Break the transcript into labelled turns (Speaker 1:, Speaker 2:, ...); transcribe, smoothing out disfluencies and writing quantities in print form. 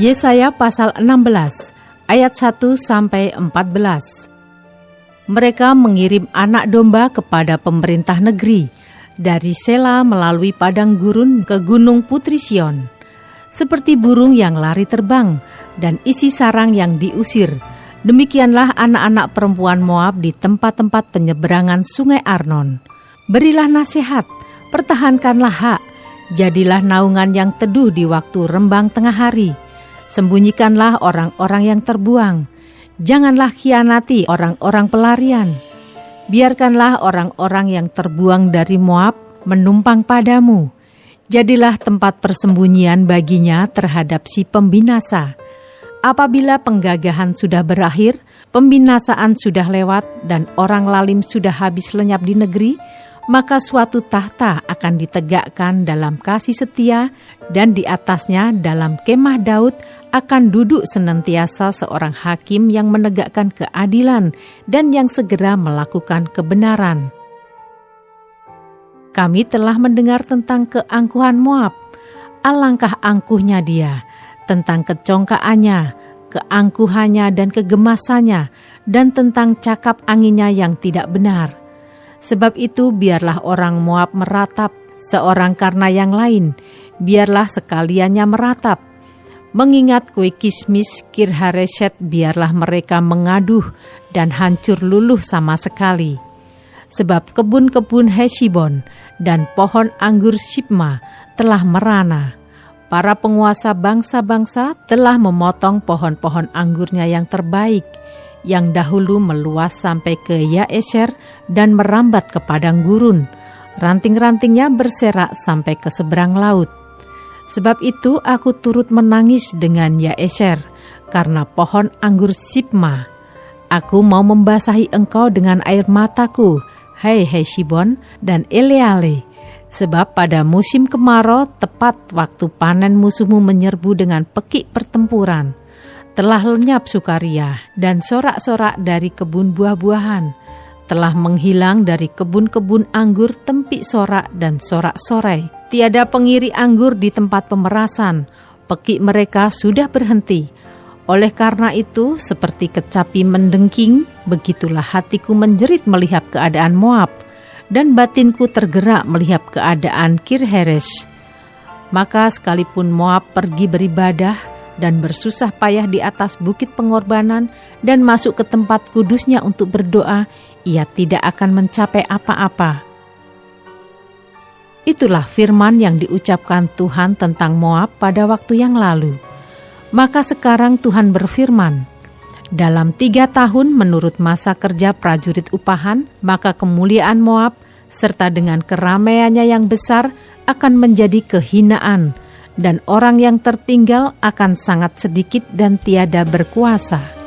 Speaker 1: Yesaya pasal 16 ayat 1-14. Mereka mengirim anak domba kepada pemerintah negeri dari Sela melalui padang gurun ke gunung Putri Sion, seperti burung yang lari terbang dan isi sarang yang diusir. Demikianlah anak-anak perempuan Moab di tempat-tempat penyeberangan sungai Arnon. Berilah nasihat, pertahankanlah hak, jadilah naungan yang teduh di waktu rembang tengah hari. Sembunyikanlah orang-orang yang terbuang. Janganlah khianati orang-orang pelarian. Biarkanlah orang-orang yang terbuang dari Moab menumpang padamu. Jadilah tempat persembunyian baginya terhadap si pembinasa. Apabila penggagahan sudah berakhir, pembinasaan sudah lewat, dan orang lalim sudah habis lenyap di negeri, maka suatu tahta akan ditegakkan dalam kasih setia, dan di atasnya dalam kemah Daud akan duduk senantiasa seorang hakim yang menegakkan keadilan dan yang segera melakukan kebenaran. Kami telah mendengar tentang keangkuhan Moab, alangkah angkuhnya dia, tentang kecongkaannya, keangkuhannya dan kegemasannya, dan tentang cakap anginnya yang tidak benar. Sebab itu biarlah orang Moab meratap, seorang karena yang lain, biarlah sekaliannya meratap. Mengingat kue kismis Kirhareset, biarlah mereka mengaduh dan hancur luluh sama sekali. Sebab kebun-kebun Heshibon dan pohon anggur Sibma telah merana. Para penguasa bangsa-bangsa telah memotong pohon-pohon anggurnya yang terbaik, yang dahulu meluas sampai ke Yaeser dan merambat ke padang gurun. Ranting-rantingnya berserak sampai ke seberang laut. Sebab itu aku turut menangis dengan Yaeser karena pohon anggur Sibma. Aku mau membasahi engkau dengan air mataku, hai Heshibon dan Eleale. Sebab pada musim kemarau, tepat waktu panen musuhmu menyerbu dengan pekik pertempuran, telah lenyap sukaria dan sorak-sorak dari kebun buah-buahan, telah menghilang dari kebun-kebun anggur tempik sorak dan sorak-sorai. Tiada pengiri anggur di tempat pemerasan, pekik mereka sudah berhenti. Oleh karena itu, seperti kecapi mendengking, begitulah hatiku menjerit melihat keadaan Moab, dan batinku tergerak melihat keadaan Kirheres. Maka sekalipun Moab pergi beribadah dan bersusah payah di atas bukit pengorbanan dan masuk ke tempat kudusnya untuk berdoa, ia tidak akan mencapai apa-apa. Itulah firman yang diucapkan Tuhan tentang Moab pada waktu yang lalu. Maka sekarang Tuhan berfirman, dalam 3 tahun menurut masa kerja prajurit upahan, maka kemuliaan Moab serta dengan keramaiannya yang besar akan menjadi kehinaan, dan orang yang tertinggal akan sangat sedikit dan tiada berkuasa.